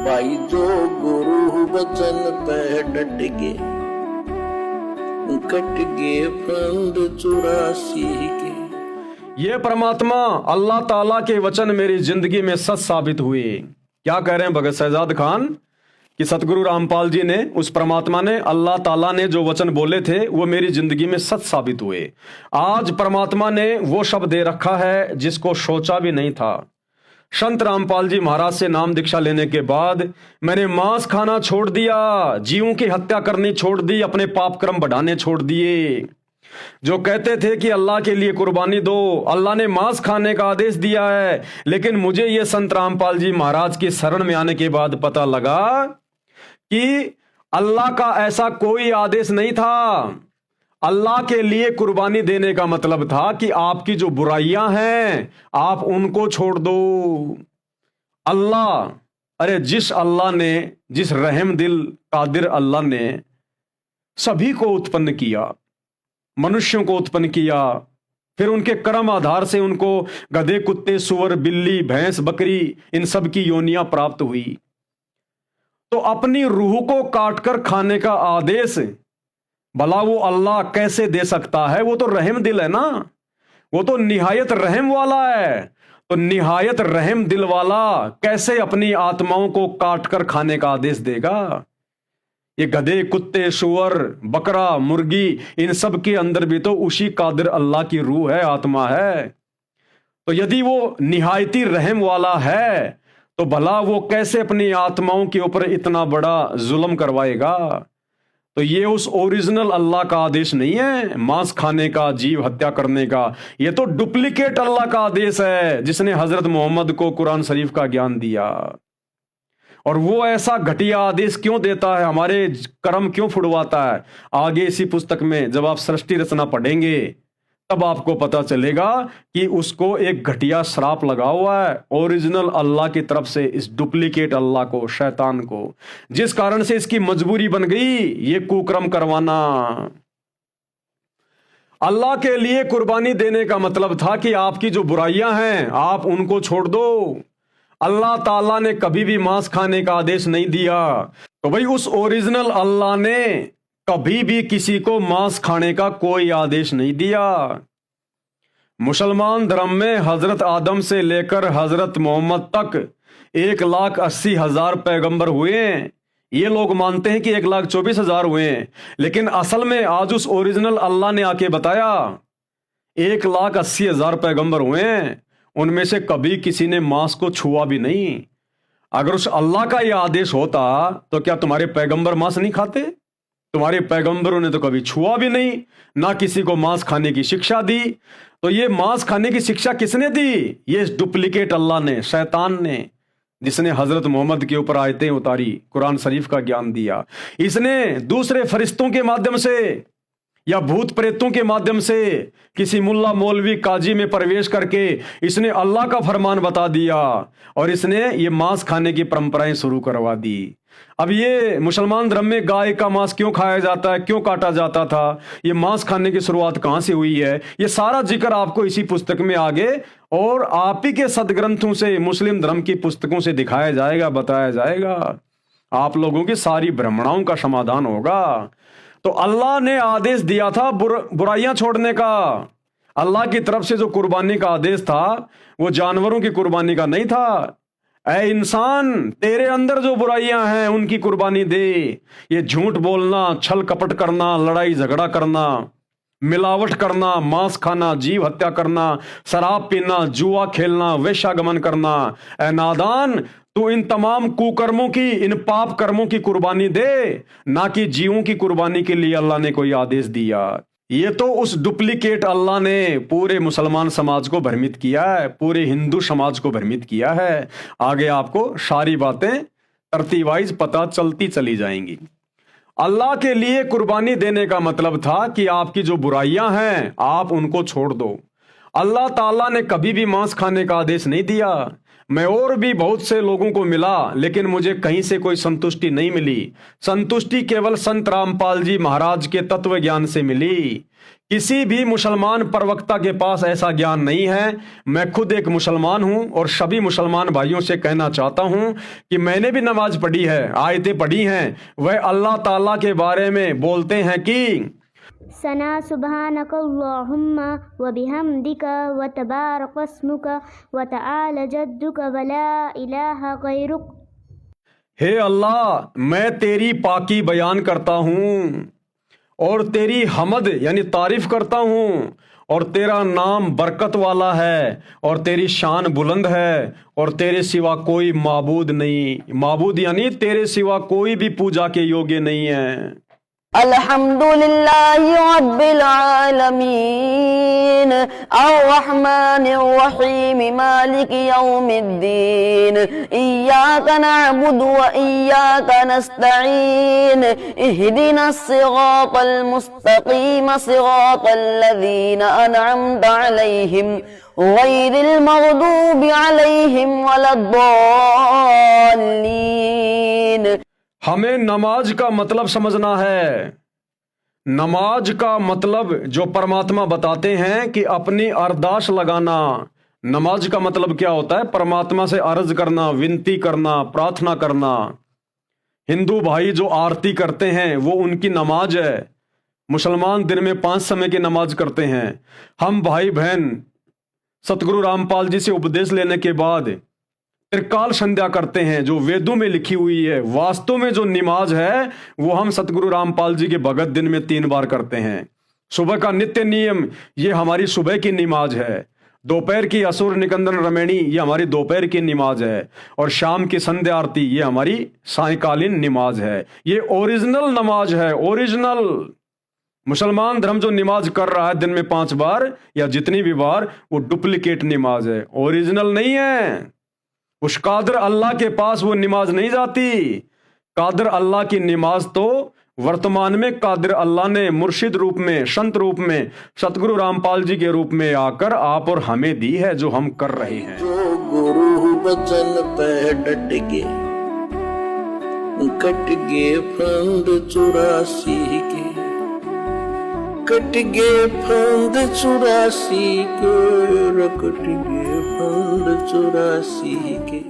भाई जो गुरु वचन पे डट गए, कट गए फंद 84 के। ये परमात्मा अल्लाह ताला के वचन मेरी जिंदगी में सच साबित हुए। क्या कह रहे हैं भगत शहजाद खान कि सतगुरु रामपाल जी ने, उस परमात्मा ने, अल्लाह ताला ने जो वचन बोले थे वो मेरी जिंदगी में सच साबित हुए। आज परमात्मा ने वो शब्द दे रखा है जिसको सोचा भी नहीं था। संत रामपाल जी महाराज से नाम दीक्षा लेने के बाद मैंने मांस खाना छोड़ दिया, जीवों की हत्या करनी छोड़ दी, अपने पाप कर्म बढ़ाने छोड़ दिए। जो कहते थे कि अल्लाह के लिए कुर्बानी दो, अल्लाह ने मांस खाने का आदेश दिया है, लेकिन मुझे ये संत रामपाल जी महाराज की शरण में आने के बाद पता लगा कि अल्लाह का ऐसा कोई आदेश नहीं था। अल्लाह के लिए कुर्बानी देने का मतलब था कि आपकी जो बुराइयां हैं आप उनको छोड़ दो। अल्लाह, अरे जिस अल्लाह ने, जिस रहम दिल कादिर अल्लाह ने सभी को उत्पन्न किया, मनुष्यों को उत्पन्न किया, फिर उनके कर्म आधार से उनको गधे, कुत्ते, सुअर, बिल्ली, भैंस, बकरी, इन सब की योनियां प्राप्त हुई, तो अपनी रूह को काटकर खाने का आदेश भला वो अल्लाह कैसे दे सकता है? वो तो रहम दिल है ना, वो तो निहायत रहम वाला है। तो निहायत रहम दिल वाला कैसे अपनी आत्माओं को काटकर खाने का आदेश देगा? ये गधे, कुत्ते, सुअर, बकरा, मुर्गी, इन सब के अंदर भी तो उसी कादिर अल्लाह की रूह है, आत्मा है। तो यदि वो निहायती रहम वाला है तो भला वो कैसे अपनी आत्माओं के ऊपर इतना बड़ा जुल्म करवाएगा? तो ये उस ओरिजिनल अल्लाह का आदेश नहीं है मांस खाने का, जीव हत्या करने का। ये तो डुप्लीकेट अल्लाह का आदेश है जिसने हजरत मोहम्मद को कुरान शरीफ का ज्ञान दिया। और वो ऐसा घटिया आदेश क्यों देता है, हमारे कर्म क्यों फुड़वाता है? आगे इसी पुस्तक में जब आप सृष्टि रचना पढ़ेंगे तब आपको पता चलेगा कि उसको एक घटिया श्राप लगा हुआ है ओरिजिनल अल्लाह की तरफ से इस डुप्लीकेट अल्लाह को, शैतान को, जिस कारण से इसकी मजबूरी बन गई ये कुकर्म करवाना। अल्लाह के लिए कुर्बानी देने का मतलब था कि आपकी जो बुराइयां हैं आप उनको छोड़ दो। अल्लाह ताला ने कभी भी मांस खाने का आदेश नहीं दिया। तो भाई उस ओरिजिनल अल्लाह ने कभी भी किसी को मांस खाने का कोई आदेश नहीं दिया। मुसलमान धर्म में हजरत आदम से लेकर हजरत मोहम्मद तक 1,80,000 पैगंबर हुए हैं। ये लोग मानते हैं कि 1,24,000 हुए हैं, लेकिन असल में आज उस ओरिजिनल अल्लाह ने आके बताया 1,80,000 पैगंबर हुए हैं, उनमें से कभी किसी ने मांस को छुआ भी नहीं। अगर उस अल्लाह का यह आदेश होता तो क्या तुम्हारे पैगंबर मांस नहीं खाते? तुम्हारे पैगंबरों ने तो कभी छुआ भी नहीं, ना किसी को मांस खाने की शिक्षा दी। तो ये मांस खाने की शिक्षा किसने दी? ये डुप्लीकेट अल्लाह ने, शैतान ने, जिसने हजरत मोहम्मद के ऊपर आयतें उतारी, कुरान शरीफ का ज्ञान दिया। इसने दूसरे फरिश्तों के माध्यम से या भूत प्रेतों के माध्यम से किसी मुल्ला, मौलवी, काजी में प्रवेश करके इसने अल्लाह का फरमान बता दिया और इसने ये मांस खाने की परंपराएं शुरू करवा दी। अब ये मुसलमान धर्म में गाय का मांस क्यों खाया जाता है, क्यों काटा जाता था, ये मांस खाने की शुरुआत कहां से हुई है, ये सारा जिक्र आपको इसी पुस्तक में आगे और आप ही के सदग्रंथों से, मुस्लिम धर्म की पुस्तकों से दिखाया जाएगा, बताया जाएगा। आप लोगों की सारी भ्रमणाओं का समाधान होगा। तो अल्लाह ने आदेश दिया था बुराइयां छोड़ने का। अल्लाह की तरफ से जो कुर्बानी का आदेश था वो जानवरों की कुर्बानी का नहीं था। ऐ इंसान, तेरे अंदर जो बुराइयां हैं उनकी कुर्बानी दे। ये झूठ बोलना, छल कपट करना, लड़ाई झगड़ा करना, मिलावट करना, मांस खाना, जीव हत्या करना, शराब पीना, जुआ खेलना, वेश्यागमन करना, ऐ नादान, तू इन तमाम कुकर्मों की, इन पाप कर्मों की कुर्बानी दे, ना कि जीवों की कुर्बानी के लिए अल्लाह ने कोई आदेश दिया। ये तो उस डुप्लीकेट अल्लाह ने पूरे मुसलमान समाज को भ्रमित किया है, पूरे हिंदू समाज को भ्रमित किया है। आगे आपको सारी बातें तरतीब वाइज पता चलती चली जाएंगी। अल्लाह के लिए कुर्बानी देने का मतलब था कि आपकी जो बुराइयां हैं आप उनको छोड़ दो। अल्लाह ताला ने कभी भी मांस खाने का आदेश नहीं दिया। मैं और भी बहुत से लोगों को मिला, लेकिन मुझे कहीं से कोई संतुष्टि नहीं मिली। संतुष्टि केवल संत रामपाल जी महाराज के तत्व ज्ञान से मिली। किसी भी मुसलमान प्रवक्ता के पास ऐसा ज्ञान नहीं है। मैं खुद एक मुसलमान हूं और सभी मुसलमान भाइयों से कहना चाहता हूं कि मैंने भी नमाज पढ़ी है, आयतें पढ़ी हैं। वह अल्लाह ताला के बारे में बोलते हैं कि सना सुब्हानकल्लाहुम्मा व बिहम्दिका व तबारकस्मुका व तआला जद्दुका व ला इलाहा गैरुक। हे अल्लाह, मैं तेरी पाकी बयान करता हूं और तेरी हमद यानी तारीफ करता हूं, और तेरा नाम बरकत वाला है और तेरी शान बुलंद है, और तेरे सिवा कोई माबूद नहीं। माबूद यानी तेरे सिवा कोई भी पूजा के योग्य नहीं है। अल्हम्दुलिल्लाहि रब्बिल आलमीन अर्रहमानिर रहीम मालिकि यौमिद्दीन इय्याका नअबुदु व इय्याका नस्तईन इहदिनस सिरातल मुस्तकीम सिरातल लज़ीना अनअमता अलैहिम गैरिल मग़दूबि अलैहिम वलद्दाल्लीन। हमें नमाज का मतलब समझना है। नमाज का मतलब जो परमात्मा बताते हैं कि अपनी अरदास लगाना। नमाज का मतलब क्या होता है? परमात्मा से अर्ज करना, विनती करना, प्रार्थना करना। हिंदू भाई जो आरती करते हैं वो उनकी नमाज है। मुसलमान दिन में 5 समय की नमाज करते हैं। हम भाई बहन सतगुरु रामपाल जी से उपदेश लेने के बाद त्रिकाल संध्या करते हैं जो वेदों में लिखी हुई है। वास्तव में जो नमाज है वो हम सतगुरु रामपाल जी के भगत दिन में 3 बार करते हैं। सुबह का नित्य नियम ये हमारी सुबह की नमाज है। दोपहर की असुर निकंदन रमैणी ये हमारी दोपहर की नमाज है, और शाम की संध्या आरती ये हमारी सायंकालीन नमाज है। ये ओरिजिनल नमाज है, ओरिजिनल। मुसलमान धर्म जो नमाज कर रहा है दिन में 5 बार या जितनी भी बार, वो डुप्लीकेट नमाज है, ओरिजिनल नहीं है। उस कादर अल्लाह के पास वो नमाज नहीं जाती। कादर अल्लाह की नमाज तो वर्तमान में कादर अल्लाह ने मुर्शिद रूप में, संत रूप में, सतगुरु रामपाल जी के रूप में आकर आप और हमें दी है, जो हम कर रहे हैं। जो गुरु बचन पे डट के कट गए फंद 84 के, कट गए फंद 84 के, कट गए फंद 84 के।